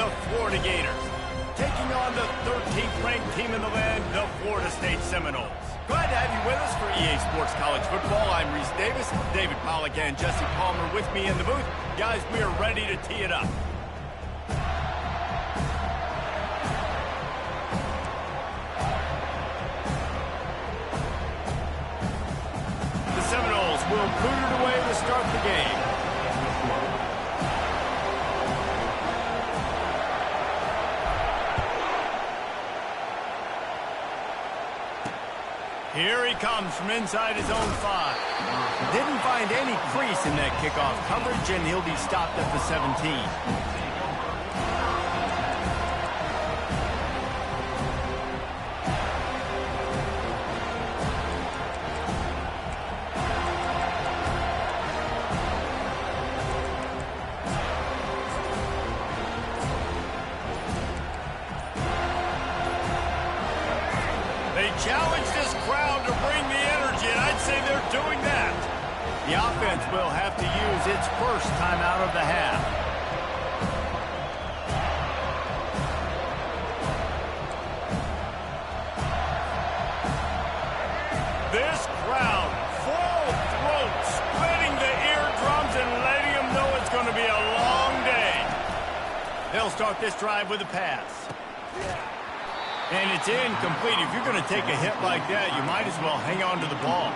the Florida Gators. Taking on the 13th ranked team in the land, the Florida State Seminoles. Glad to have you with us for EA Sports College Football. I'm Reese Davis, David Pollack and Jesse Palmer with me in the booth. Guys, we are ready to tee it up. The Seminoles will boot it away to start the game. Here he comes from inside his own 5. Didn't find any crease in that kickoff coverage, and he'll be stopped at the 17. They challenge this crowd to bring the energy, and I'd say they're doing that. The offense will have to use its first timeout of the half. This crowd, full throat, splitting the eardrums and letting them know it's going to be a long day. They'll start this drive with a pass. And it's incomplete. If you're going to take a hit like that, you might as well hang on to the ball.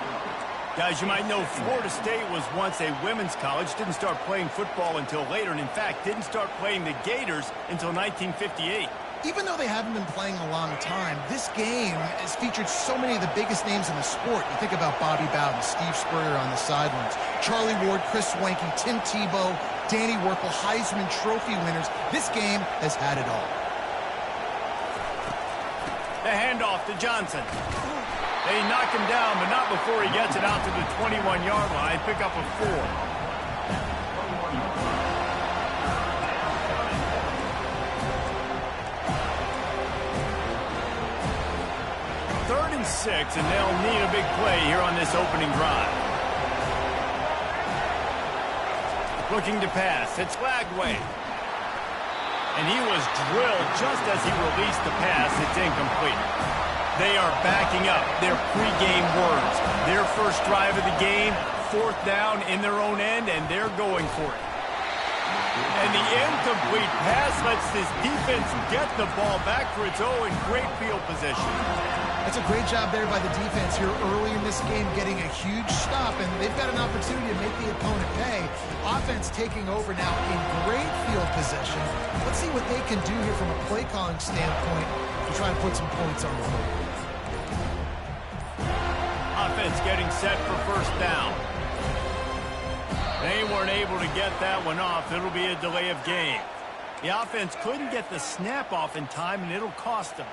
Guys, you might know Florida State was once a women's college, didn't start playing football until later, and in fact, didn't start playing the Gators until 1958. Even though they haven't been playing a long time, this game has featured so many of the biggest names in the sport. You think about Bobby Bowden, Steve Spurrier on the sidelines, Charlie Ward, Chris Swanky, Tim Tebow, Danny Werkel, Heisman Trophy winners. This game has had it all. The handoff to Johnson. They knock him down, but not before he gets it out to the 21-yard line. Pick up a 4. Third and 6, and they'll need a big play here on this opening drive. Looking to pass. It's Lagway. And he was drilled just as he released the pass. It's incomplete. They are backing up their pregame words. Their first drive of the game, 4th down in their own end, and they're going for it. And the incomplete pass lets this defense get the ball back for its own. Great field position. That's a great job there by the defense here early in this game, getting a huge stop, and they've got an opportunity to make the opponent pay. Offense taking over now in great field position. Let's see what they can do here from a play calling standpoint to try to put some points on the board. Offense getting set for first down. They weren't able to get that one off. It'll be a delay of game. The offense couldn't get the snap off in time, and it'll cost them.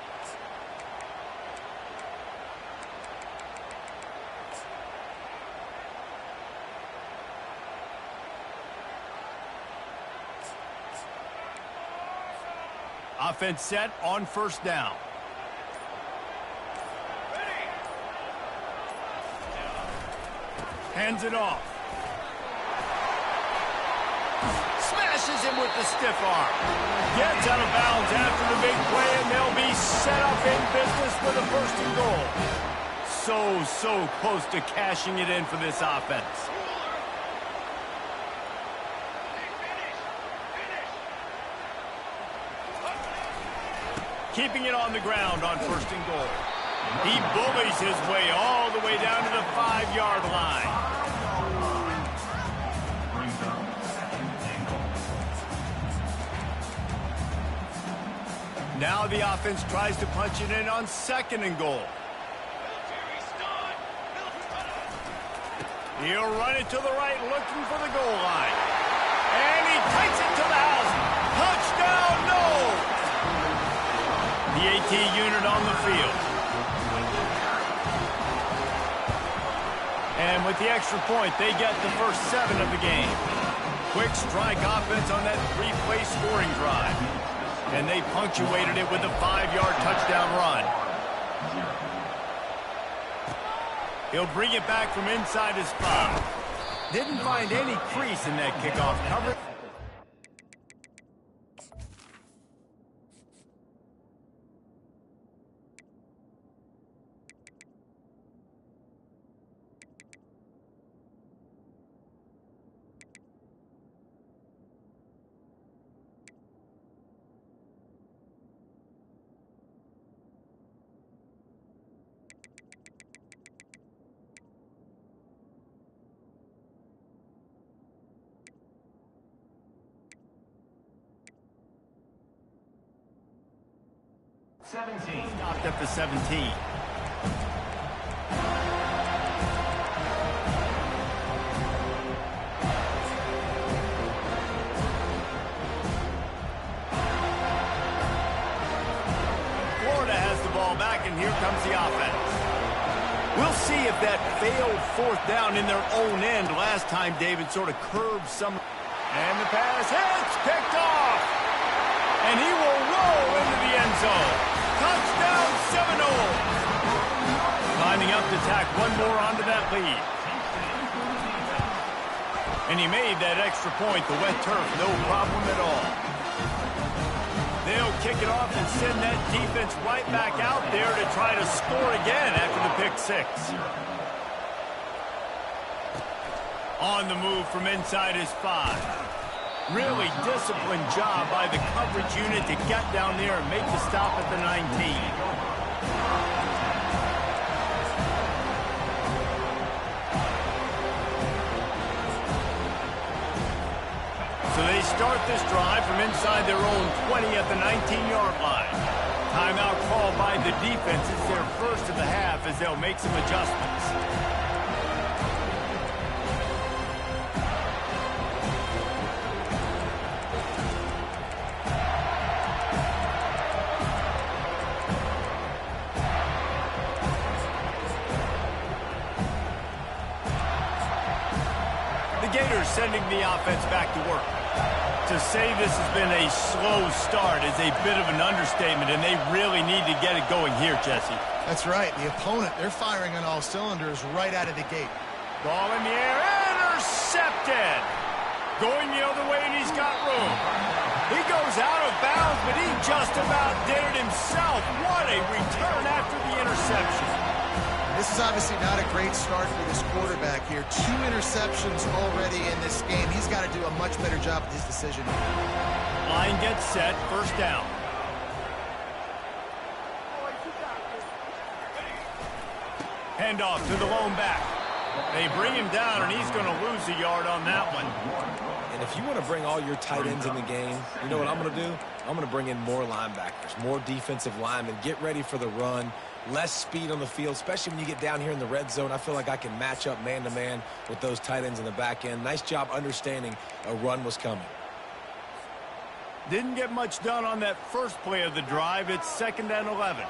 Offense set on first down. Hands it off. Smashes him with the stiff arm. Gets out of bounds after the big play, and they'll be set up in business with a 1st and goal. So close to cashing it in for this offense. Keeping it on the ground on 1st and goal. He bullies his way all the way down to the 5-yard line. Now the offense tries to punch it in on 2nd and goal. He'll run it to the right, looking for the goal line. And he takes it to the house. Touchdown, no! The AT unit on the field. And with the extra point, they get the first 7 of the game. Quick strike offense on that 3-play scoring drive. And they punctuated it with a 5-yard touchdown run. He'll bring it back from inside his 5. Didn't find any crease in that kickoff coverage. 17. Stopped at the 17. Back, and here comes the offense. We'll see if that failed fourth down in their own end last time David sort of curved some. And the pass hits, picked off. And he will roll into the end zone. Touchdown, 7-0. Lining up to tack one more onto that lead. And he made that extra point, the wet turf, no problem at all. They'll kick it off and send that defense right back out there to try to score again after the pick six. On the move from inside his 5. Really disciplined job by the coverage unit to get down there and make the stop at the 19. So they start this drive from inside their own 20 at the 19-yard line. Timeout called by the defense. It's their first of the half as they'll make some adjustments. The Gators sending the offense back to work. To say this has been a slow start is a bit of an understatement, and they really need to get it going here, Jesse. That's right. The opponent, they're firing on all cylinders right out of the gate. Ball in the air, intercepted. Going the other way, and he's got room. He goes out of bounds, but he just about did it himself. What a return after the interception. This is obviously not a great start for this quarterback here. 2 interceptions already in this game. He's got to do a much better job with his decision. Line gets set, first down. Handoff to the lone back. They bring him down, and he's going to lose a yard on that one. And if you want to bring all your tight ends in the game, you know what I'm going to do? I'm going to bring in more linebackers, more defensive linemen, get ready for the run. Less speed on the field, especially when you get down here in the red zone. I feel like I can match up man-to-man with those tight ends in the back end. Nice job understanding a run was coming. Didn't get much done on that first play of the drive. It's 2nd and 11.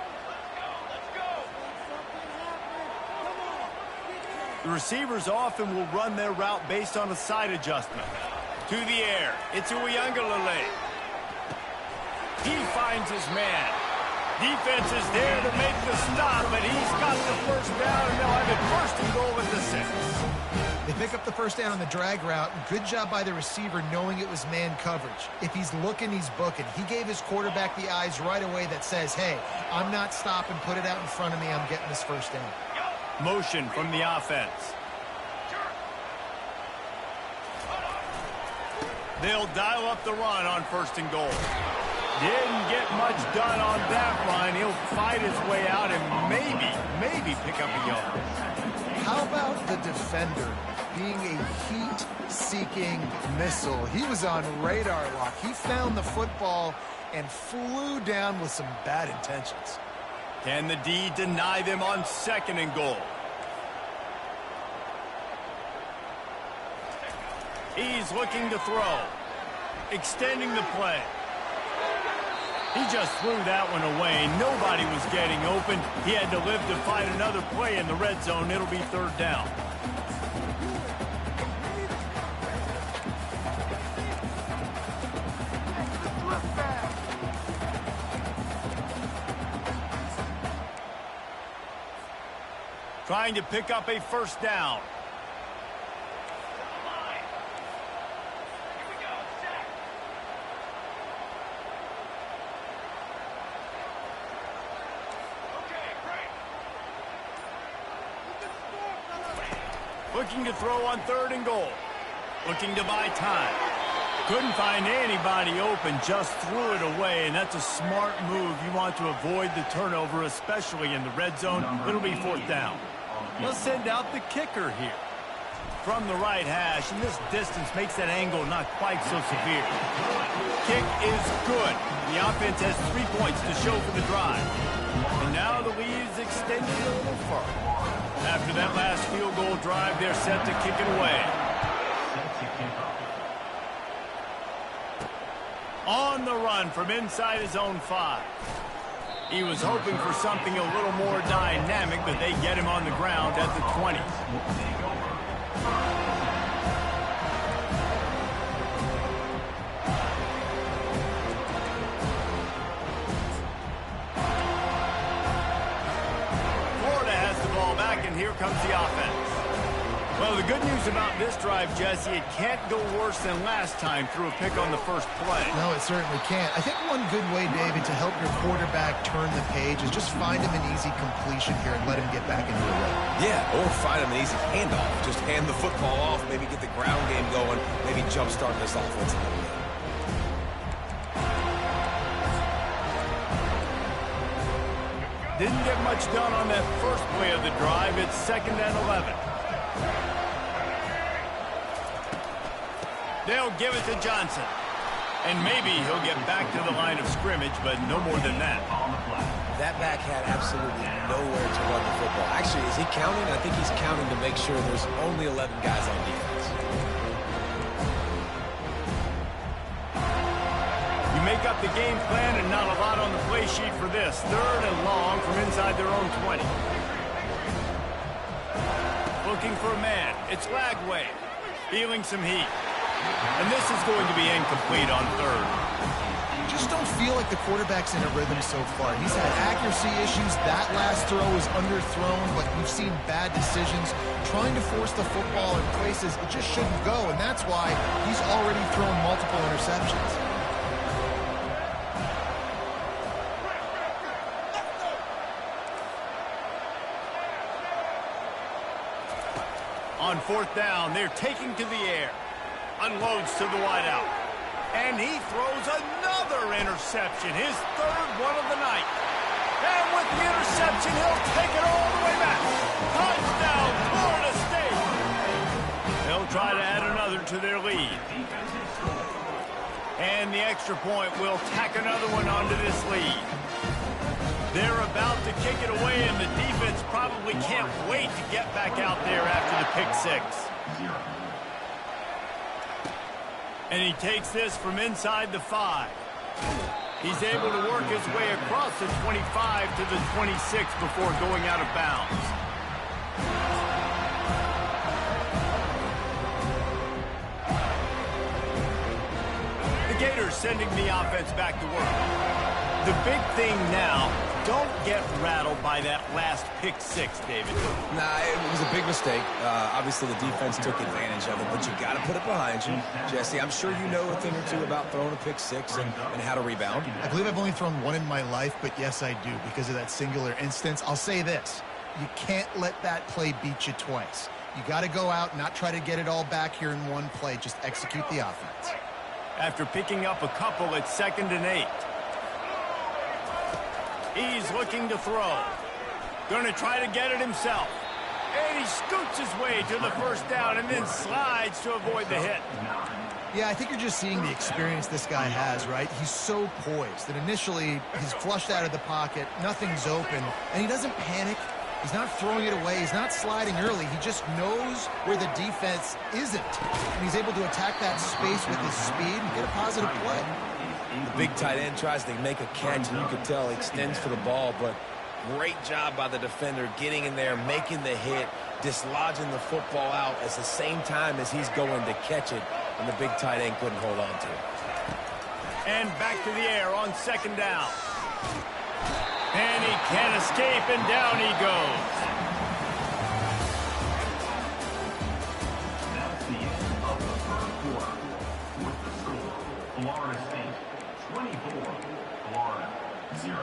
The receivers often will run their route based on a side adjustment. To the air. It's Uyangalele. He finds his man. Defense is there to make the stop, but he's got the first down, and they'll have it 1st and goal at the 6. They pick up the first down on the drag route. Good job by the receiver knowing it was man coverage. If he's looking, he's booking. He gave his quarterback the eyes right away that says, hey, I'm not stopping, put it out in front of me, I'm getting this first down. Motion from the offense. They'll dial up the run on 1st and goal. Didn't get much done on that run. He'll fight his way out and maybe pick up a yard. How about the defender being a heat-seeking missile? He was on radar lock. He found the football and flew down with some bad intentions. Can the D deny them on 2nd and goal? He's looking to throw. Extending the play. He just threw that one away. Nobody was getting open. He had to live to fight another play in the red zone. It'll be 3rd down. Trying to pick up a 1st down. Looking to throw on 3rd and goal. Looking to buy time. Couldn't find anybody open, just threw it away, and that's a smart move. You want to avoid the turnover, especially in the red zone. It'll be 4th down. Let's send out the kicker here. from the right hash, and this distance makes that angle not quite so severe. Kick is good. The offense has 3 points to show for the drive. And now the lead is extended a little further. After that last field goal drive, they're set to kick it away. On the run from inside his own 5. He was hoping for something a little more dynamic, but they get him on the ground at the 20. And here comes the offense. Well, the good news about this drive, Jesse, it can't go worse than last time through a pick on the first play. No, it certainly can't. I think one good way, David, to help your quarterback turn the page is just find him an easy completion here and let him get back into the rhythm. Yeah, or find him an easy handoff. Just hand the football off, maybe get the ground game going, maybe jumpstart this offense a little bit. Didn't get much done on that first play of the drive. It's 2nd and 11. They'll give it to Johnson. And maybe he'll get back to the line of scrimmage, but no more than that. That back had absolutely nowhere to run the football. Actually, is he counting? I think he's counting to make sure there's only 11 guys on defense. Make up the game plan and not a lot on the play sheet for this. 3rd and long from inside their own 20. Looking for a man. It's Lagway. Feeling some heat. And this is going to be incomplete on 3rd. Just don't feel like the quarterback's in a rhythm so far. He's had accuracy issues. That last throw was underthrown, but we've seen bad decisions. Trying to force the football in places it just shouldn't go, and that's why he's already thrown multiple interceptions. On 4th down, they're taking to the air. Unloads to the wideout. And he throws another interception. His 3rd one of the night. And with the interception, he'll take it all the way back. Touchdown, Florida State. They'll try to add another to their lead. And the extra point will tack another one onto this lead. They're about to kick it away, and the defense probably can't wait to get back out there after the pick 6. And he takes this from inside the 5. He's able to work his way across the 25 to the 26 before going out of bounds. The Gators sending the offense back to work. The big thing now, don't get rattled by that last pick 6, David. Nah, it was a big mistake. Obviously, the defense took advantage of it, but you got to put it behind you. Jesse, I'm sure you know a thing or two about throwing a pick 6 and how to rebound. I believe I've only thrown one in my life, but yes, I do, because of that singular instance. I'll say this. You can't let that play beat you twice. You got to go out and not try to get it all back here in one play. Just execute the offense. After picking up a couple, it's 2nd and 8. He's looking to throw. Going to try to get it himself. And he scoots his way to the 1st down and then slides to avoid the hit. Yeah, I think you're just seeing the experience this guy has, right? He's so poised that initially he's flushed out of the pocket, nothing's open, and he doesn't panic. He's not throwing it away. He's not sliding early. He just knows where the defense isn't. And he's able to attack that space with his speed and get a positive play. The big tight end tries to make a catch, and you can tell he extends for the ball, but great job by the defender getting in there, making the hit, dislodging the football out at the same time as he's going to catch it, and the big tight end couldn't hold on to it. And back to the air on 2nd down. And he can't escape, and down he goes. That's the end of the first quarter. With the score, Florida State 24, Florida 0.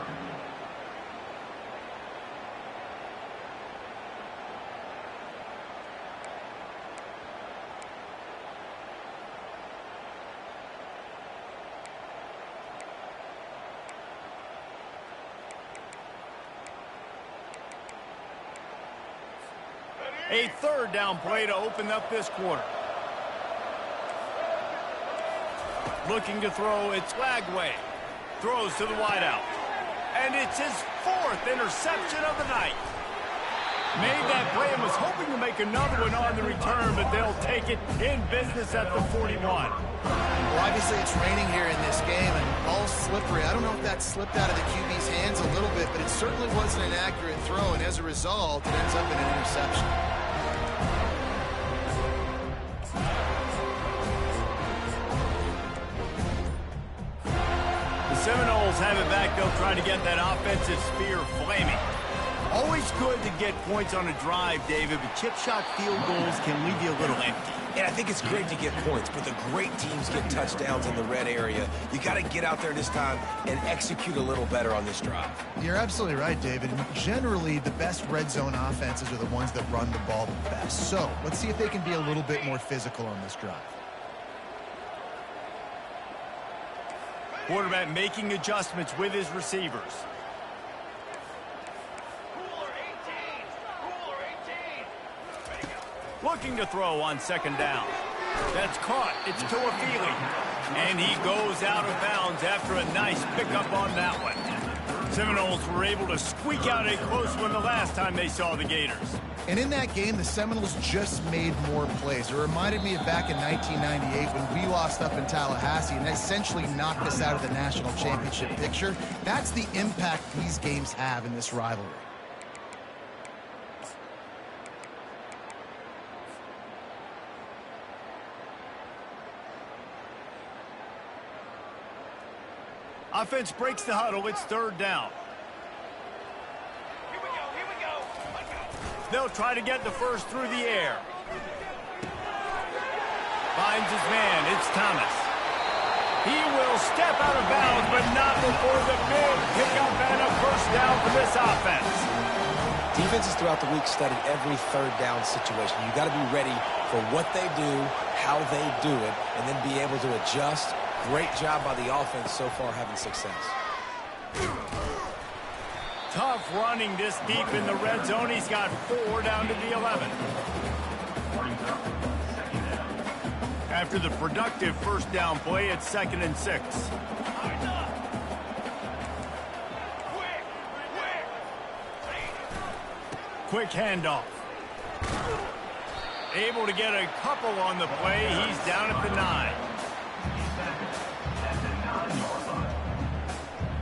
A third down play to open up this quarter. Looking to throw, it's Lagway. Throws to the wideout. And it's his 4th interception of the night. Made that play and was hoping to make another one on the return, but they'll take it in business at the 41. Well, obviously it's raining here in this game, and all slippery. I don't know if that slipped out of the QB's hands a little bit, but it certainly wasn't an accurate throw, and as a result, it ends up in an interception. The Seminoles have it back. They'll try to get that offensive spear flaming. Always good to get points on a drive, David, but chip shot field goals can leave you a little empty. And I think it's great to get points, but the great teams get touchdowns in the red area. You got to get out there this time and execute a little better on this drive. You're absolutely right, David. Generally, the best red zone offenses are the ones that run the ball the best. So let's see if they can be a little bit more physical on this drive. Quarterback making adjustments with his receivers. Looking to throw on 2nd down. That's caught. It's to a Feely. And he goes out of bounds after a nice pickup on that one. Seminoles were able to squeak out a close one the last time they saw the Gators. And in that game, the Seminoles just made more plays. It reminded me of back in 1998 when we lost up in Tallahassee and essentially knocked us out of the national championship picture. That's the impact these games have in this rivalry. Offense breaks the huddle. It's 3rd down. Here we go. They'll try to get the first through the air. Finds his man. It's Thomas. He will step out of bounds, but not before the big pickup and a first down for this offense. Defenses throughout the week study every 3rd down situation. You got to be ready for what they do, how they do it, and then be able to adjust. Great job by the offense so far having success. Tough running this deep in the red zone. He's got 4 down to the 11. After the productive first down play, it's 2nd and 6. Quick handoff. Able to get a couple on the play. He's down at the 9.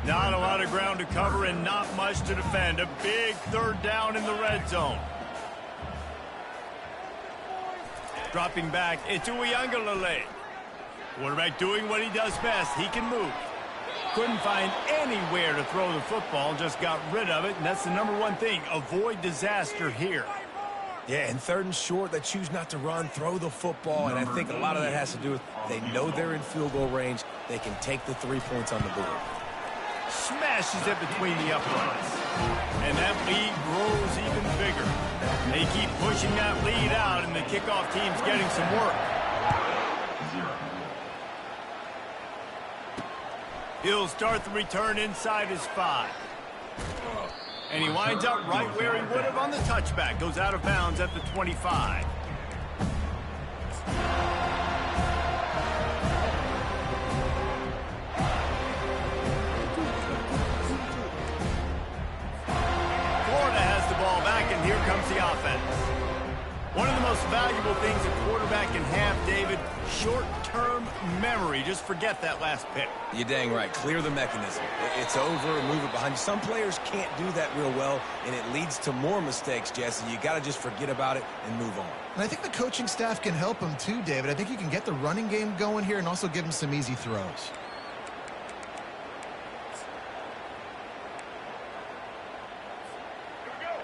Not a lot of ground to cover and not much to defend. A big 3rd down in the red zone. Dropping back, it's Uiagalelei. Quarterback doing what he does best. He can move. Couldn't find anywhere to throw the football, just got rid of it, and that's the number one thing. Avoid disaster here. Yeah, and 3rd and short, they choose not to run, throw the football, and I think a lot of that has to do with they know they're in field goal range. They can take the 3 points on the board. Smashes it between the uprights. And that lead grows even bigger. They keep pushing that lead out, and the kickoff team's getting some work. He'll start the return inside his 5. And he winds up right where he would have on the touchback. Goes out of bounds at the 25. And here comes the offense. One of the most valuable things a quarterback can have, David, short-term memory. Just forget that last pick. You're dang right. Clear the mechanism. It's over, move it behind you. Some players can't do that real well, and it leads to more mistakes, Jesse. You got to just forget about it and move on. And I think the coaching staff can help him too, David. I think you can get the running game going here and also give him some easy throws.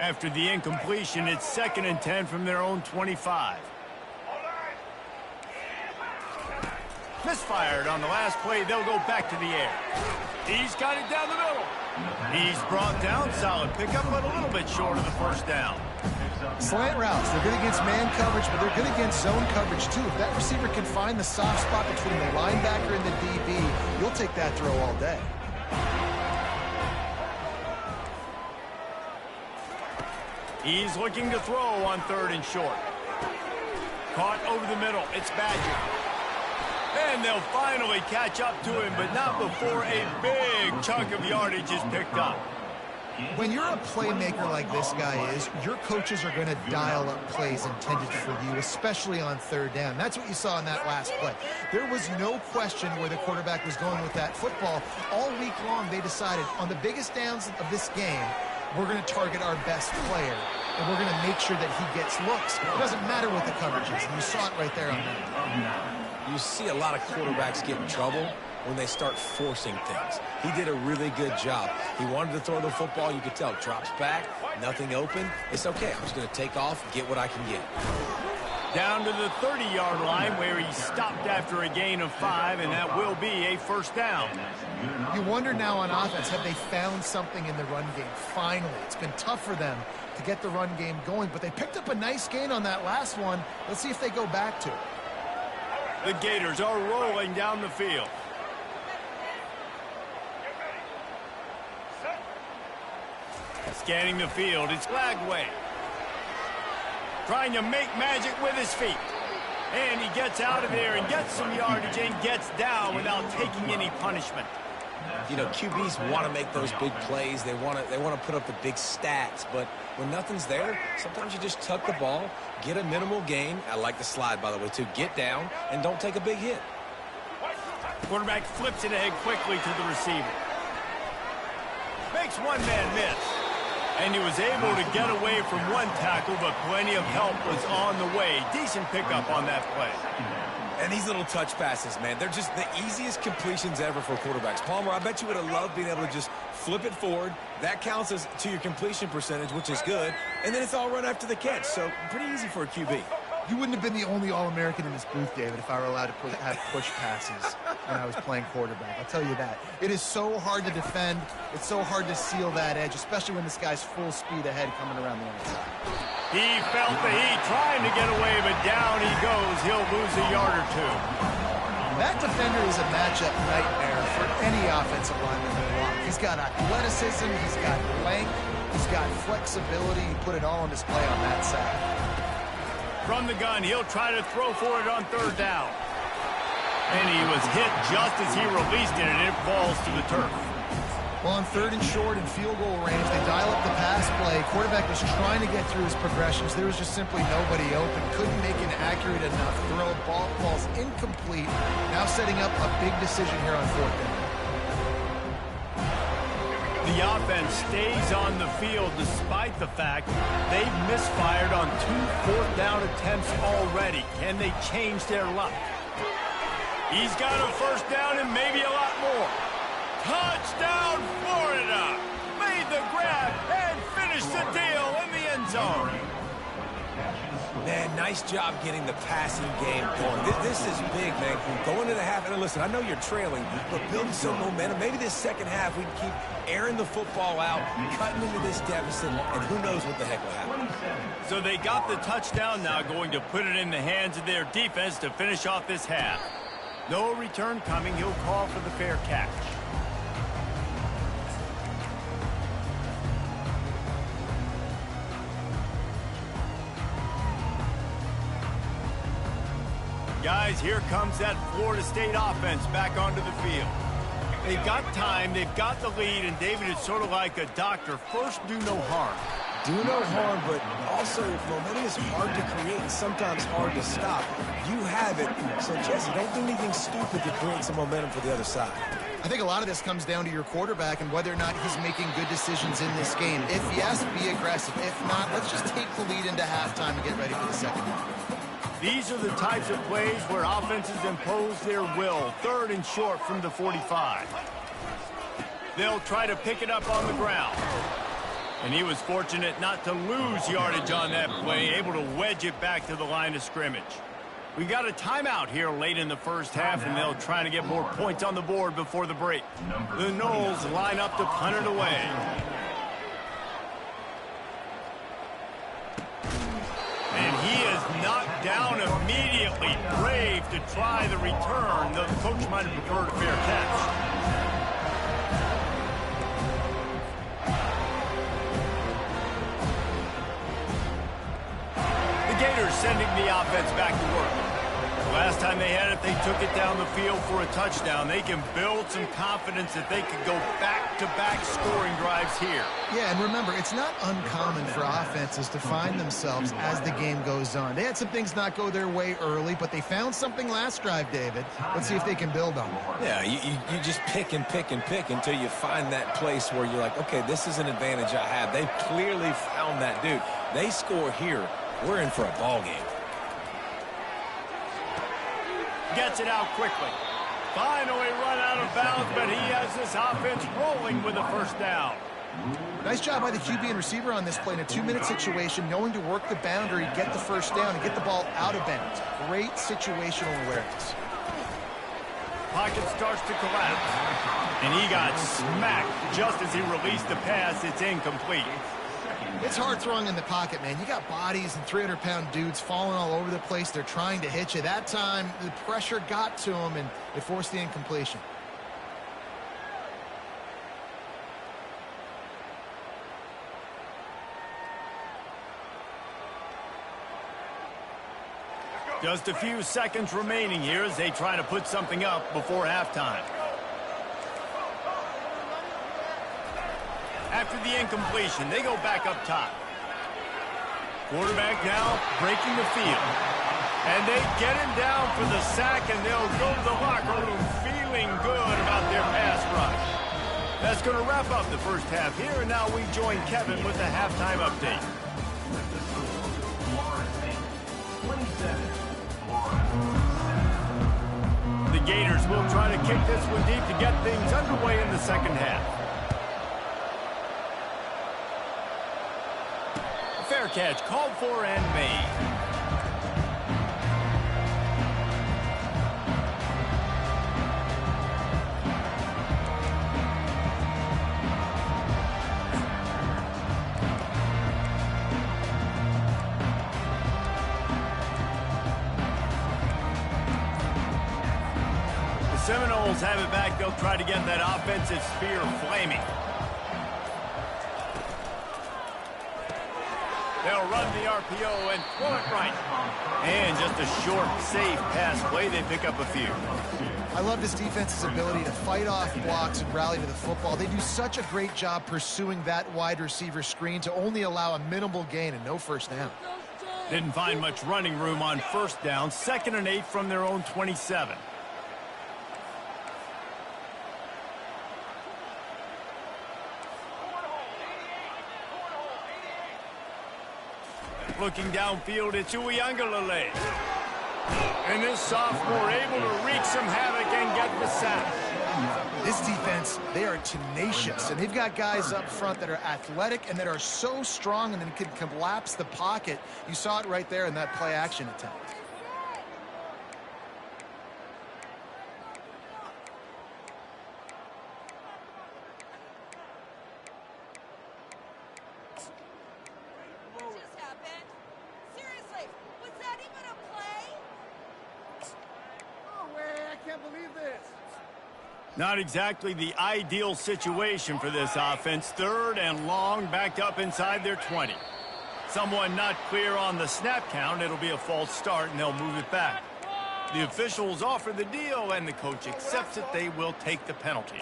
After the incompletion, it's 2nd and 10 from their own 25. Misfired on the last play. They'll go back to the air. He's got it down the middle. He's brought down. Solid pickup, but a little bit short of the first down. Slant routes. They're good against man coverage, but they're good against zone coverage, too. If that receiver can find the soft spot between the linebacker and the DB, you'll take that throw all day. He's looking to throw on 3rd and short. Caught over the middle. It's Badger. And they'll finally catch up to him, but not before a big chunk of yardage is picked up. When you're a playmaker like this guy is, your coaches are going to dial up plays intended for you, especially on 3rd down. That's what you saw in that last play. There was no question where the quarterback was going with that football. All week long, they decided on the biggest downs of this game, we're going to target our best player, and we're going to make sure that he gets looks. It doesn't matter what the coverage is, and you saw it right there on that. You see a lot of quarterbacks get in trouble when they start forcing things. He did a really good job. He wanted to throw the football. You could tell. Drops back, nothing open. It's okay. I'm just going to take off, get what I can get. Down to the 30-yard line where he stopped after a gain of 5, and that will be a 1st down. You wonder now on offense, have they found something in the run game? Finally, it's been tough for them to get the run game going, but they picked up a nice gain on that last one. Let's see if they go back to it. The Gators are rolling down the field. Scanning the field, it's Lagway. Trying to make magic with his feet. And he gets out of there and gets some yardage and gets down without taking any punishment. You know, QBs want to make those big plays. They want to put up the big stats. But when nothing's there, sometimes you just tuck the ball, get a minimal gain. I like the slide, by the way, too. Get down and don't take a big hit. Quarterback flips it ahead quickly to the receiver. Makes one man miss. And he was able to get away from one tackle, but plenty of help was on the way. Decent pickup on that play. And these little touch passes, man, they're just the easiest completions ever for quarterbacks. Palmer, I bet you would have loved being able to just flip it forward. That counts as to your completion percentage, which is good. And then it's all run after the catch, so pretty easy for a QB. You wouldn't have been the only All-American in this booth, David, if I were allowed to have push passes when I was playing quarterback. I'll tell you that. It is so hard to defend. It's so hard to seal that edge, especially when this guy's full speed ahead coming around the outside. He felt the heat, trying to get away, but down he goes. He'll lose a yard or two. That defender is a matchup nightmare for any offensive lineman to block. He's got athleticism, he's got length, he's got flexibility. He put it all on display on that side. From the gun, he'll try to throw for it on 3rd down. And he was hit just as he released it, and it falls to the turf. Well, on 3rd and short and field goal range, they dial up the pass play. Quarterback was trying to get through his progressions. There was just simply nobody open. Couldn't make an accurate enough throw. Ball's incomplete. Now setting up a big decision here on 4th down. The offense stays on the field despite the fact they've misfired on 2 4th down attempts already. Can they change their luck? He's got a 1st down and maybe a lot more. Touchdown, Florida! Made the grab and finished the deal in the end zone. Man, nice job getting the passing game going. This is big, man. Going into the half, and listen, I know you're trailing, but building some momentum. Maybe this second half we can keep airing the football out, cutting into this deficit, and who knows what the heck will happen. So they got the touchdown, now going to put it in the hands of their defense to finish off this half. No return coming. He'll call for the fair catch. Guys, here comes that Florida State offense back onto the field. They've got time, they've got the lead, and David, it's sort of like a doctor. First, do no harm. Do no harm, but also momentum is hard to create and sometimes hard to stop. You have it, so Jesse, don't do anything stupid to create some momentum for the other side. I think a lot of this comes down to your quarterback and whether or not he's making good decisions in this game. If yes, be aggressive. If not, let's just take the lead into halftime and get ready for the second half. These are the types of plays where offenses impose their will. 3rd and short from the 45. They'll try to pick it up on the ground. And he was fortunate not to lose yardage on that play, able to wedge it back to the line of scrimmage. We got a timeout here late in the first half, and they'll try to get more points on the board before the break. The Noles line up to punt it away. And he is knocked down immediately. Brave to try the return. The coach might have preferred a fair catch. sending the offense back to work. Last time they had it, they took it down the field for a touchdown. They can build some confidence that they can go back-to-back scoring drives here. Yeah, and remember, it's not uncommon for offenses to find themselves as the game goes on. They had some things not go their way early, but they found something last drive, David. Let's see if they can build on it. Yeah, you just pick and pick and pick until you find that place where you're like, okay, this is an advantage I have. They've clearly found that dude. They score here, we're in for a ball game. Gets it out quickly. Finally run out of bounds, but he has this offense rolling with a first down. Nice job by the QB and receiver on this play in a 2-minute situation, knowing to work the boundary, get the first down, and get the ball out of bounds. Great situational awareness. Pocket starts to collapse. And he got smacked just as he released the pass. It's incomplete. It's hard throwing in the pocket, man. You got bodies and 300-pound dudes falling all over the place. They're trying to hit you. That time, the pressure got to him, and it forced the incompletion. Just a few seconds remaining here as they try to put something up before halftime. After the incompletion, they go back up top. Quarterback now breaking the field. And they get him down for the sack, and they'll go to the locker room feeling good about their pass rush. That's going to wrap up the first half here, and now we join Kevin with the halftime update. The Gators will try to kick this one deep to get things underway in the second half. Fair catch called for and made. The Seminoles have it back. They'll try to get that offensive spear flaming. They'll run the RPO and throw it right. And just a short, safe pass play. They pick up a few. I love this defense's ability to fight off blocks and rally to the football. They do such a great job pursuing that wide receiver screen to only allow a minimal gain and no first down. Didn't find much running room on first down. 2nd and 8 from their own 27. Looking downfield, it's Uiagalelei. And this sophomore able to wreak some havoc and get the sack. This defense, they are tenacious, and they've got guys up front that are athletic and that are so strong and then can collapse the pocket. You saw it right there in that play action attempt. Not exactly the ideal situation for this offense. 3rd and long, backed up inside their 20. Someone not clear on the snap count. It'll be a false start, and they'll move it back. The officials offer the deal, and the coach accepts it. They will take the penalty.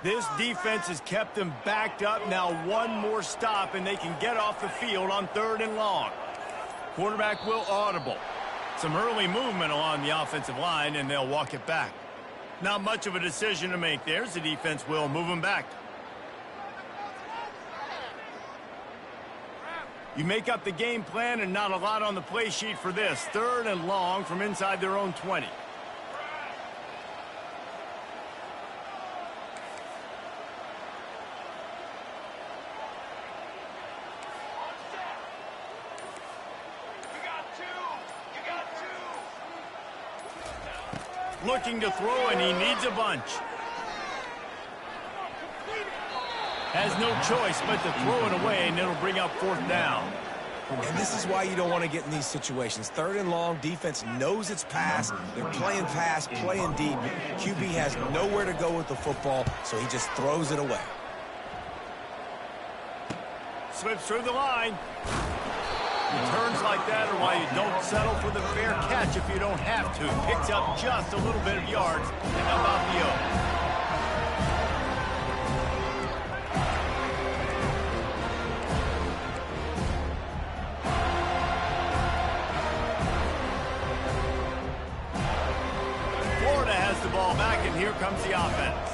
This defense has kept them backed up. Now one more stop, and they can get off the field on 3rd and long. Quarterback will audible. Some early movement along the offensive line, and they'll walk it back. Not much of a decision to make there. The defense will move them back. You make up the game plan, and not a lot on the play sheet for this. 3rd and long from inside their own 20. Looking to throw, and he needs a bunch. Has no choice but to throw it away, and it'll bring up 4th down. And this is why you don't want to get in these situations. 3rd and long, defense knows it's pass. They're playing pass, playing deep. QB has nowhere to go with the football, so he just throws it away. Slips through the line. Returns like that are why you don't settle for the fair catch if you don't have to. Picks up just a little bit of yards. And how about the O? Florida has the ball back, and here comes the offense.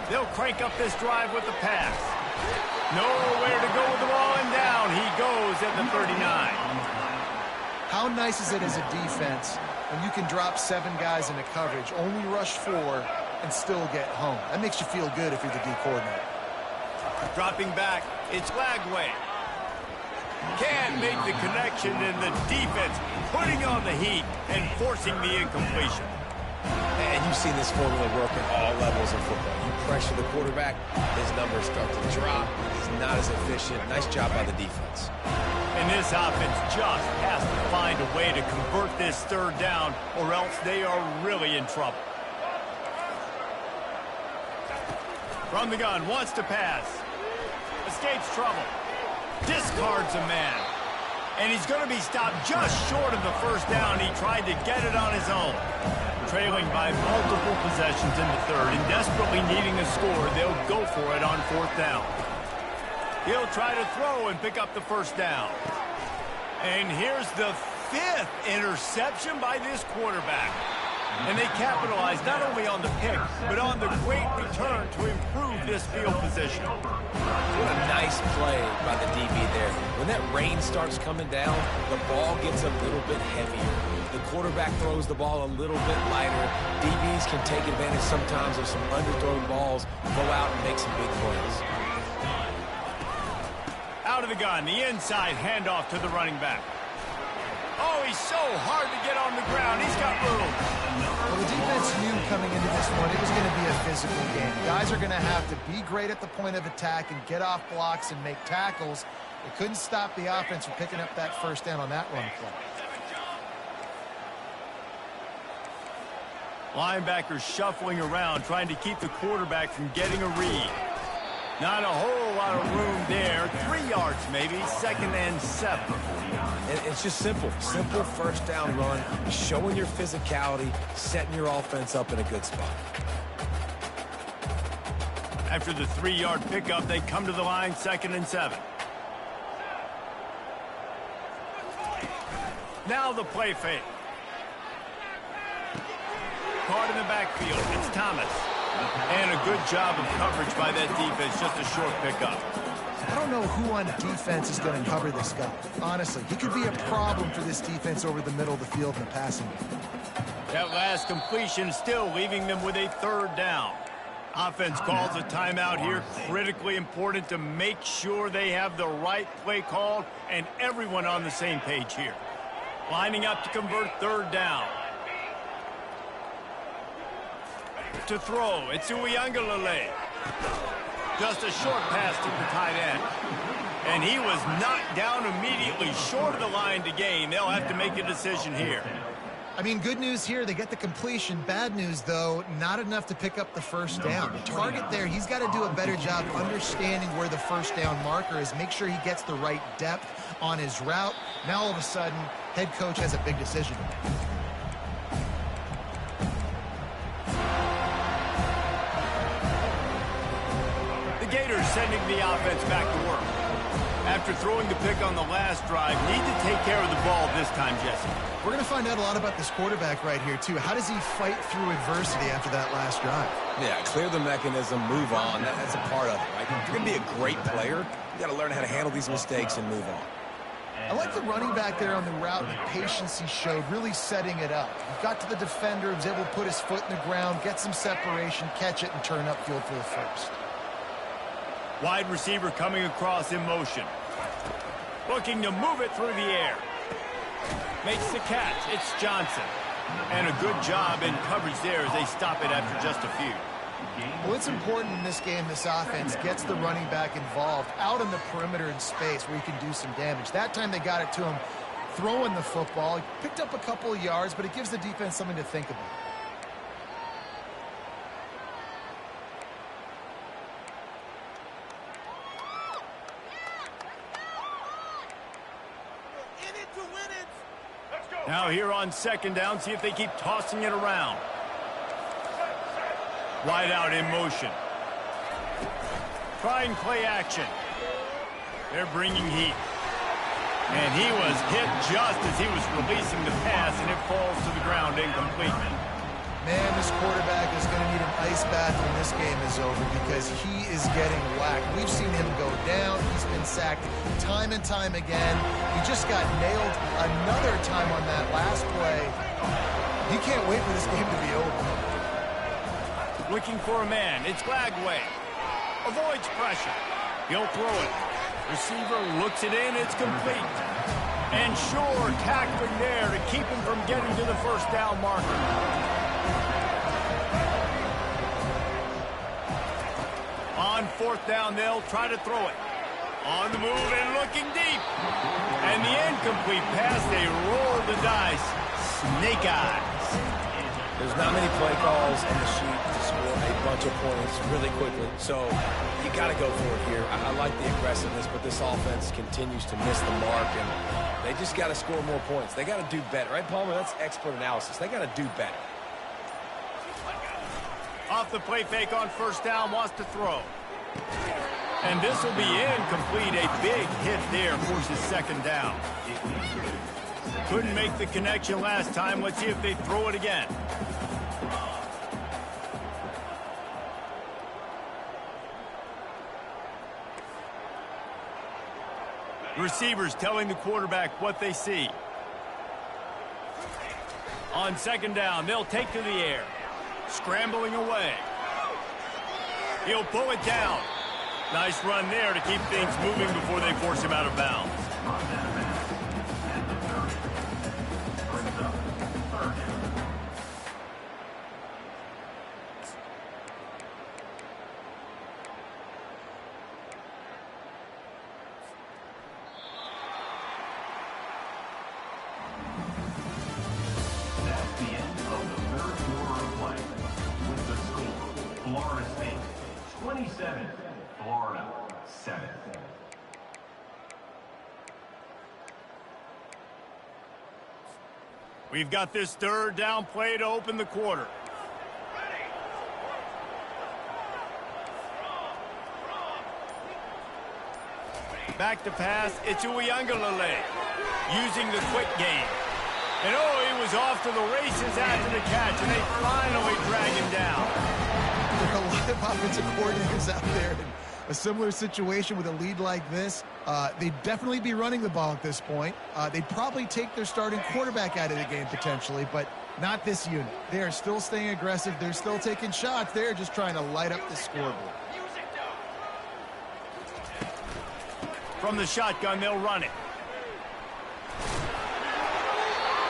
They'll crank up this drive with the pass. Nowhere to go with the ball, and down he goes at the 39. How nice is it as a defense when you can drop 7 guys into coverage, only rush 4, and still get home? That makes you feel good if you're the D coordinator. Dropping back, it's Lagway. Can't make the connection, and the defense putting on the heat and forcing the incompletion. And you've seen this formula work at all levels of football. You pressure the quarterback, his numbers start to drop. He's not as efficient. Nice job by the defense. And this offense just has to find a way to convert this 3rd down, or else they are really in trouble. From the gun, wants to pass. Escapes trouble. Discards a man. And he's going to be stopped just short of the 1st down. He tried to get it on his own. Trailing by multiple possessions in the 3rd and desperately needing a score, they'll go for it on 4th down. He'll try to throw and pick up the 1st down. And here's the 5th interception by this quarterback. And they capitalize not only on the pick, but on the great return to improve this field position. What a nice play by the DB there. When that rain starts coming down, the ball gets a little bit heavier. The quarterback throws the ball a little bit lighter. DBs can take advantage sometimes of some underthrown balls, go out and make some big plays. Out of the gun, the inside handoff to the running back. Oh, he's so hard to get on the ground. He's got room. Well, the defense knew coming into this one it was going to be a physical game. Guys are going to have to be great at the point of attack and get off blocks and make tackles. They couldn't stop the offense from picking up that 1st down on that run play. Linebackers shuffling around, trying to keep the quarterback from getting a read. Not a whole lot of room there. 3 yards maybe, 2nd and 7. And it's just simple. Simple 1st down run, showing your physicality, setting your offense up in a good spot. After the 3-yard pickup, they come to the line, 2nd and 7. Now the play fake. Caught in the backfield. It's Thomas. And a good job of coverage by that defense. Just a short pickup. I don't know who on defense is going to cover this guy. Honestly, he could be a problem for this defense over the middle of the field in the passing game. That last completion still leaving them with a 3rd down. Offense calls a timeout here. Critically important to make sure they have the right play called and everyone on the same page here. Lining up to convert 3rd down. To throw, it's Uiagalelei. Just a short pass to the tight end. And he was knocked down immediately short of the line to gain. They'll have to make a decision here. I mean, good news here, they get the completion. Bad news, though, not enough to pick up the 1st down. The target there, he's got to do a better job understanding where the 1st down marker is, make sure he gets the right depth on his route. Now, all of a sudden, head coach has a big decision to make. Gators sending the offense back to work. After throwing the pick on the last drive, need to take care of the ball this time, Jesse. We're going to find out a lot about this quarterback right here, too. How does he fight through adversity after that last drive? Yeah, clear the mechanism, move on. That's a part of it, right? If you're going to be a great player, you got to learn how to handle these mistakes and move on. I like the running back there on the route and the patience he showed, really setting it up. He got to the defender, was able to put his foot in the ground, get some separation, catch it, and turn upfield for the 1st. Wide receiver coming across in motion. Looking to move it through the air. Makes the catch. It's Johnson. And a good job in coverage there as they stop it after just a few. Well, it's important in this game this offense gets the running back involved out in the perimeter in space where he can do some damage. That time they got it to him throwing the football. He picked up a couple of yards, but it gives the defense something to think about. Now here on second down, see if they keep tossing it around. Wide out in motion. Try and play action. They're bringing heat. And he was hit just as he was releasing the pass, and it falls to the ground incomplete. Man, this quarterback is going to need an ice bath when this game is over because he is getting whacked. We've seen him go down. He's been sacked time and time again. He just got nailed another time on that last play. He can't wait for this game to be over. Looking for a man. It's Glagway. Avoids pressure. He'll throw it. Receiver looks it in. It's complete. And sure, tackling there to keep him from getting to the first down marker. On fourth down, they'll try to throw it. On the move and looking deep. And the incomplete pass, they roll the dice. Snake eyes. There's not many play calls on the sheet to score a bunch of points really quickly. So you got to go for it here. I like the aggressiveness, but this offense continues to miss the mark, and they just got to score more points. They got to do better. Right, Palmer? That's expert analysis. They got to do better. Off the play fake on first down, wants to throw. And this will be incomplete. A big hit there forces second down. Couldn't make the connection last time. Let's see if they throw it again. Receivers telling the quarterback what they see. On second down, they'll take to the air. Scrambling away. He'll pull it down. Nice run there to keep things moving before they force him out of bounds. That's the end of the third quarter of play. With the score, Florida State 27, Florida 7. We've got this third down play to open the quarter. Back to pass, it's Uiagalelei using the quick game. And oh, he was off to the races after the catch, and they finally drag him down. There are a lot of offensive coordinators out there in a similar situation with a lead like this. They'd definitely be running the ball at this point. They'd probably take their starting quarterback out of the game potentially, but not this unit. They are still staying aggressive. They're still taking shots. They're just trying to light up the scoreboard. From the shotgun, they'll run it.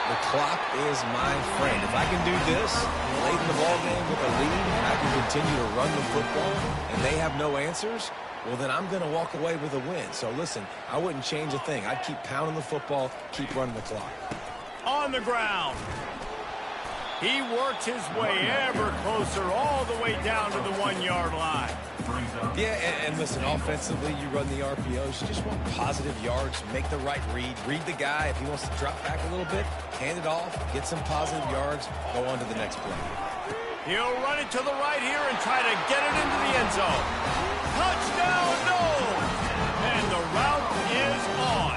The clock is my friend. If I can do this late in the ball game with a lead, I can continue to run the football, and they have no answers, well, then I'm going to walk away with a win. So, listen, I wouldn't change a thing. I'd keep pounding the football, keep running the clock. On the ground. He works his way ever closer all the way down to the 1-yard line. Yeah, and listen, offensively, you run the RPOs. You just want positive yards, make the right read. Read the guy. If he wants to drop back a little bit, hand it off, get some positive yards, go on to the next play. He'll run it to the right here and try to get it into the end zone. Touchdown, no! And the route is on.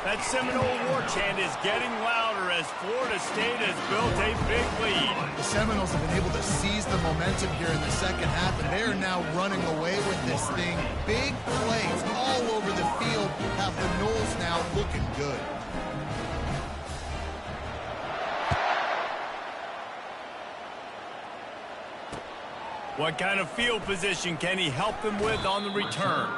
That Seminole war chant is getting louder as Florida State has built a big lead. The Seminoles have been able to seize the momentum here in the second half, and they're now running away with this thing. Big plays all over the field have the Noles now looking good. What kind of field position can he help them with on the return?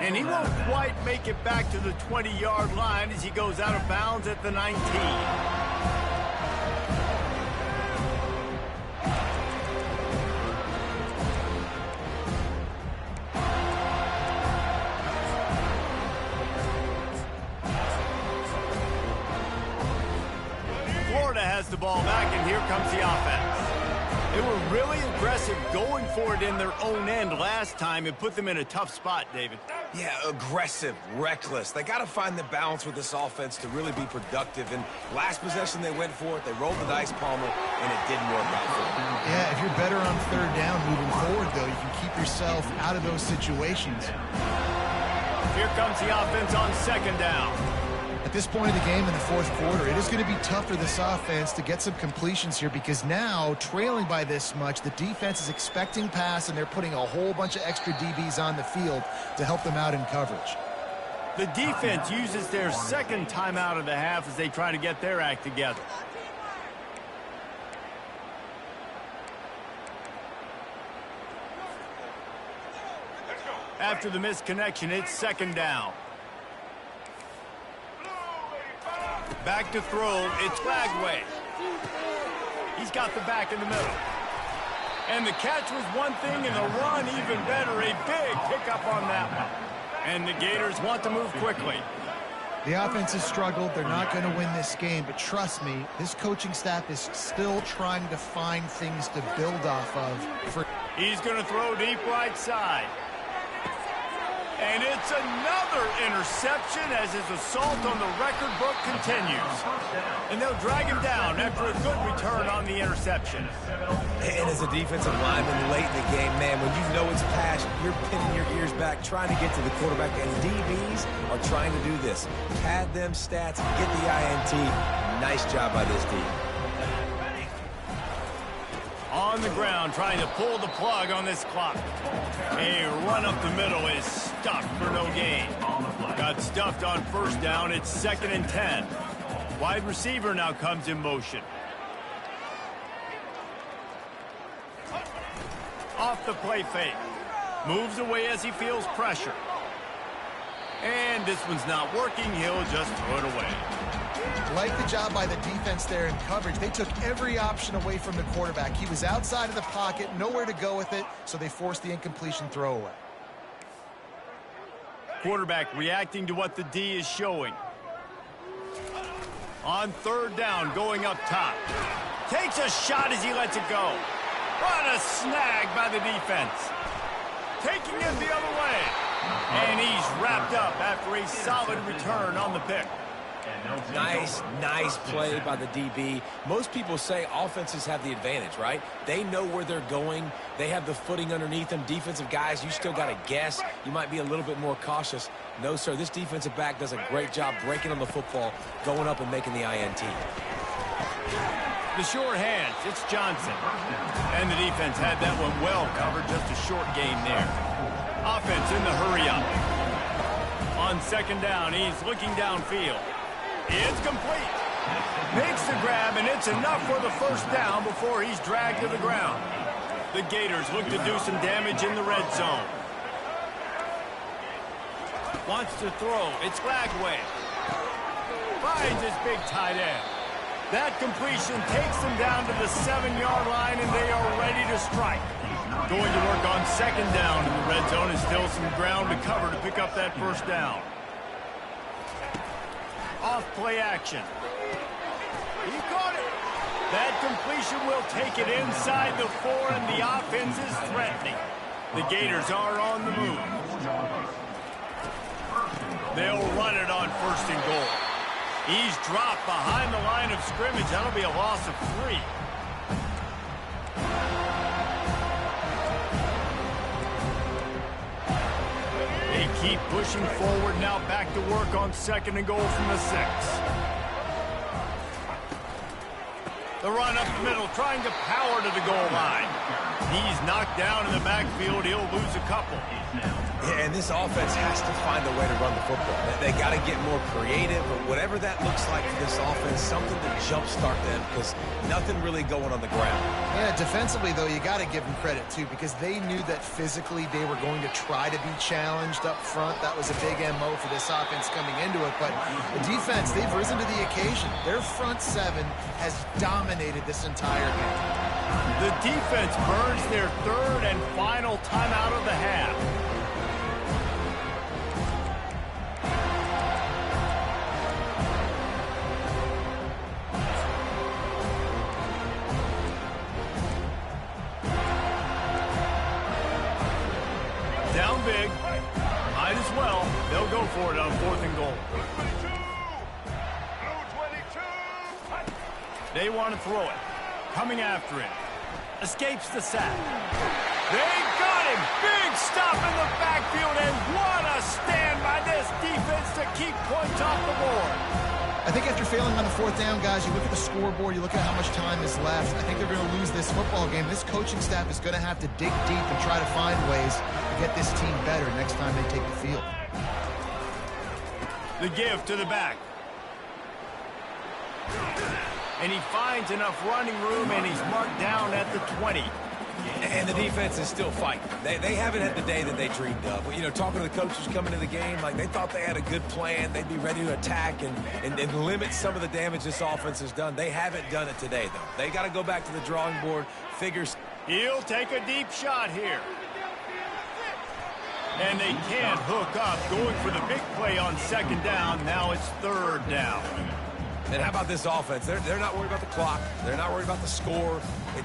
And he won't quite make it back to the 20-yard line as he goes out of bounds at the 19. has the ball back, and here comes the offense. They were really aggressive going for it in their own end last time. It put them in a tough spot, David. Yeah, aggressive, reckless. They got to find the balance with this offense to really be productive. And last possession they went for it. They rolled the dice, Palmer, and it didn't work out for them. Yeah, if you're better on third down moving forward, though, you can keep yourself out of those situations. Here comes the offense on second down. At this point of the game in the fourth quarter, it is going to be tough for this offense to get some completions here because now, trailing by this much, the defense is expecting pass, and they're putting a whole bunch of extra DBs on the field to help them out in coverage. The defense uses their second timeout of the half as they try to get their act together. After the missed connection, it's second down. Back to throw, it's Flagway. He's got the back in the middle. And the catch was one thing, and the run even better. A big pickup on that one. And the Gators want to move quickly. The offense has struggled. They're not going to win this game, but trust me, this coaching staff is still trying to find things to build off of. He's going to throw deep right side. And it's another interception as his assault on the record book continues. And they'll drag him down after a good return on the interception. And as a defensive lineman late in the game, man, when you know it's pass, you're pinning your ears back, trying to get to the quarterback, and DBs are trying to do this. Pad them stats, get the INT. Nice job by this D. On the ground, trying to pull the plug on this clock. A run up the middle is stuffed for no gain. Got stuffed on first down. It's 2nd and 10. Wide receiver now comes in motion. Off the play fake. Moves away as he feels pressure. And this one's not working. He'll just throw it away. Like the job by the defense there in coverage. They took every option away from the quarterback. He was outside of the pocket, nowhere to go with it, so they forced the incompletion throwaway. Quarterback reacting to what the D is showing. On third down, going up top. Takes a shot as he lets it go. What a snag by the defense. Taking it the other way. And he's wrapped up after a solid return on the pick. Nice play by the DB. Most people say offenses have the advantage, right? They know where they're going. They have the footing underneath them. Defensive guys, you still got to guess. You might be a little bit more cautious. No, sir, this defensive back does a great job breaking on the football, going up and making the INT. The short hands, it's Johnson. And the defense had that one well covered, just a short gain there. Offense in the hurry up. On second down, he's looking downfield. It's complete. Makes the grab, and it's enough for the first down before he's dragged to the ground. The Gators look to do some damage in the red zone. Wants to throw. It's Flagway. Finds his big tight end. That completion takes them down to the 7-yard line, and they are ready to strike. Going to work on second down in the red zone, and still some ground to cover to pick up that first down. Off play action. He caught it. That completion will take it inside the 4, and the offense is threatening. The Gators are on the move. They'll run it on first and goal. He's dropped behind the line of scrimmage. That'll be a loss of 3. They keep pushing forward, now back to work on second and goal from the 6. The run up the middle, trying to power to the goal line. He's knocked down in the backfield. He'll lose a couple. Yeah, and this offense has to find a way to run the football. They got to get more creative, but whatever that looks like for this offense, something to jumpstart them, because nothing really going on the ground. Yeah, defensively, though, you got to give them credit, too, because they knew that physically they were going to try to be challenged up front. That was a big MO for this offense coming into it, but the defense, they've risen to the occasion. Their front 7 has dominated this entire game. The defense burns their 3rd and final timeout of the half. for it on 4th and goal. They want to throw it. Coming after it. Escapes the sack. They got him. Big stop in the backfield, and what a stand by this defense to keep points off the board. I think after failing on the 4th down, guys, you look at the scoreboard, you look at how much time is left. I think they're going to lose this football game. This coaching staff is going to have to dig deep and try to find ways to get this team better next time they take the field. The give to the back. And he finds enough running room, and he's marked down at the 20. And the defense is still fighting. They haven't had the day that they dreamed of. You know, talking to the coaches coming into the game, like they thought they had a good plan. They'd be ready to attack and limit some of the damage this offense has done. They haven't done it today, though. They got to go back to the drawing board, figures. He'll take a deep shot here. And they can't hook up, going for the big play on 2nd down. Now it's 3rd down. And how about this offense? They're not worried about the clock. They're not worried about the score.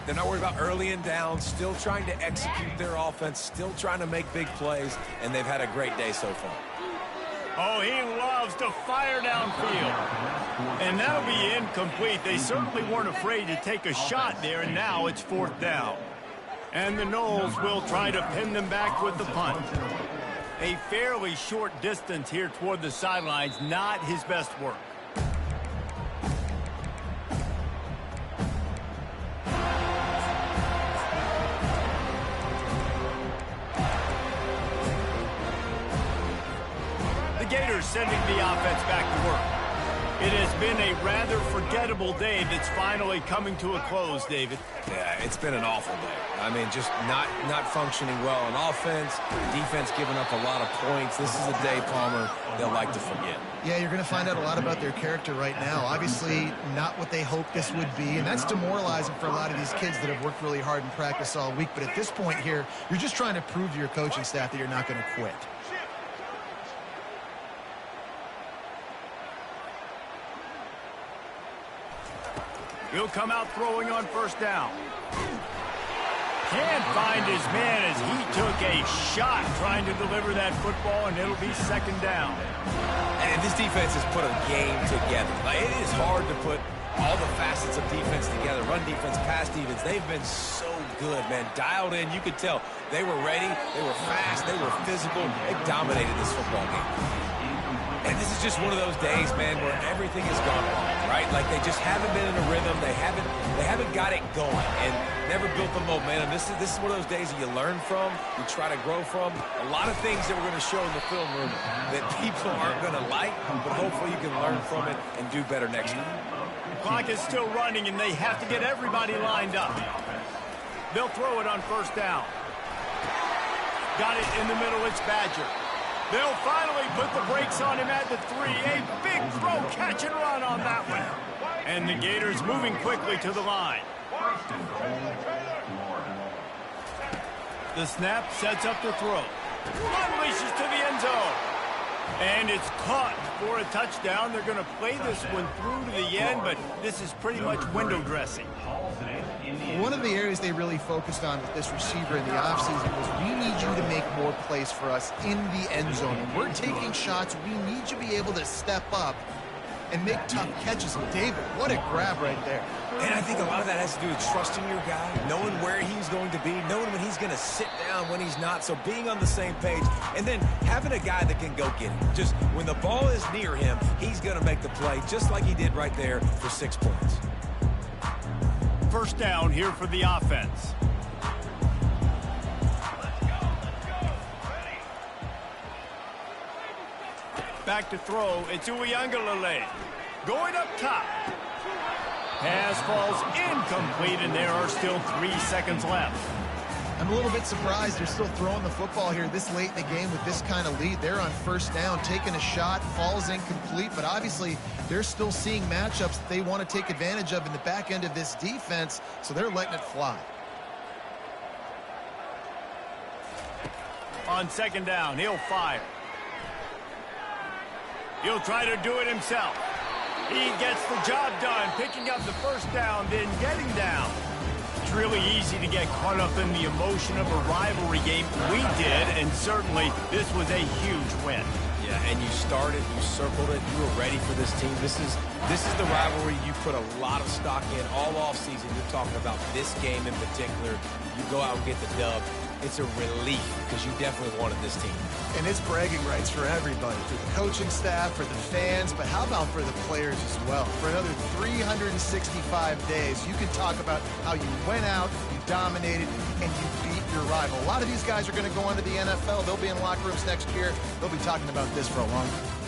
They're not worried about early and down. Still trying to execute their offense. Still trying to make big plays. And they've had a great day so far. Oh, he loves to fire downfield. And that'll be incomplete. They certainly weren't afraid to take a shot there, and now it's 4th down. And the Noles will try to pin them back with the punt. A fairly short distance here toward the sidelines, not his best work. Gators sending the offense back to work. It has been a rather forgettable day that's finally coming to a close, David. Yeah, it's been an awful day. I mean, just not functioning well on offense, defense giving up a lot of points. This is a day, Palmer, they'll like to forget. Yeah, you're going to find out a lot about their character right now. Obviously, not what they hoped this would be, and that's demoralizing for a lot of these kids that have worked really hard in practice all week. But at this point here, you're just trying to prove to your coaching staff that you're not going to quit. He'll come out throwing on 1st down. Can't find his man as he took a shot trying to deliver that football, and it'll be 2nd down. And this defense has put a game together. Like, it is hard to put all the facets of defense together. Run defense, pass defense. They've been so good, man. Dialed in. You could tell they were ready. They were fast. They were physical. They dominated this football game. And this is just one of those days, man, where everything has gone wrong, right? Like they just haven't been in a rhythm. They haven't got it going and never built the momentum. This is one of those days that you learn from, you try to grow from. A lot of things that we're going to show in the film room that people aren't going to like, but hopefully you can learn from it and do better next time. The clock is still running, and they have to get everybody lined up. They'll throw it on 1st down. Got it in the middle. It's Badger. They'll finally put the brakes on him at the 3. A big throw, catch and run on that one. And the Gators moving quickly to the line. The snap sets up the throw. Unleashes to the end zone. And it's caught for a touchdown. They're going to play this one through to the end, but this is pretty much window dressing. One of the areas they really focused on with this receiver in the offseason was we need you to make more plays for us in the end zone. When we're taking shots, we need you to be able to step up and make tough catches. And David, what a grab right there. And I think a lot of that has to do with trusting your guy, knowing where he's going to be, knowing when he's going to sit down, when he's not. So being on the same page, and then having a guy that can go get it. Just when the ball is near him, he's going to make the play, just like he did right there for 6 points. 1st down here for the offense. Back to throw. It's Uiagalelei. Going up top. Pass falls incomplete, and there are still 3 seconds left. I'm a little bit surprised they're still throwing the football here this late in the game with this kind of lead. They're on 1st down, taking a shot, falls incomplete, but obviously they're still seeing matchups that they want to take advantage of in the back end of this defense, so they're letting it fly. On 2nd down, he'll fire. He'll try to do it himself. He gets the job done, picking up the 1st down, then getting down. It's really easy to get caught up in the emotion of a rivalry game. We did, and certainly this was a huge win. Yeah, and you started, you circled it, you were ready for this team. This is the rivalry you put a lot of stock in all offseason. You're talking about this game in particular. You go out and get the dub. It's a relief because you definitely wanted this team. And it's bragging rights for everybody, for the coaching staff, for the fans, but how about for the players as well? For another 365 days, you can talk about how you went out, you dominated, and you beat your rival. A lot of these guys are going to go on to the NFL. They'll be in locker rooms next year. They'll be talking about this for a long time.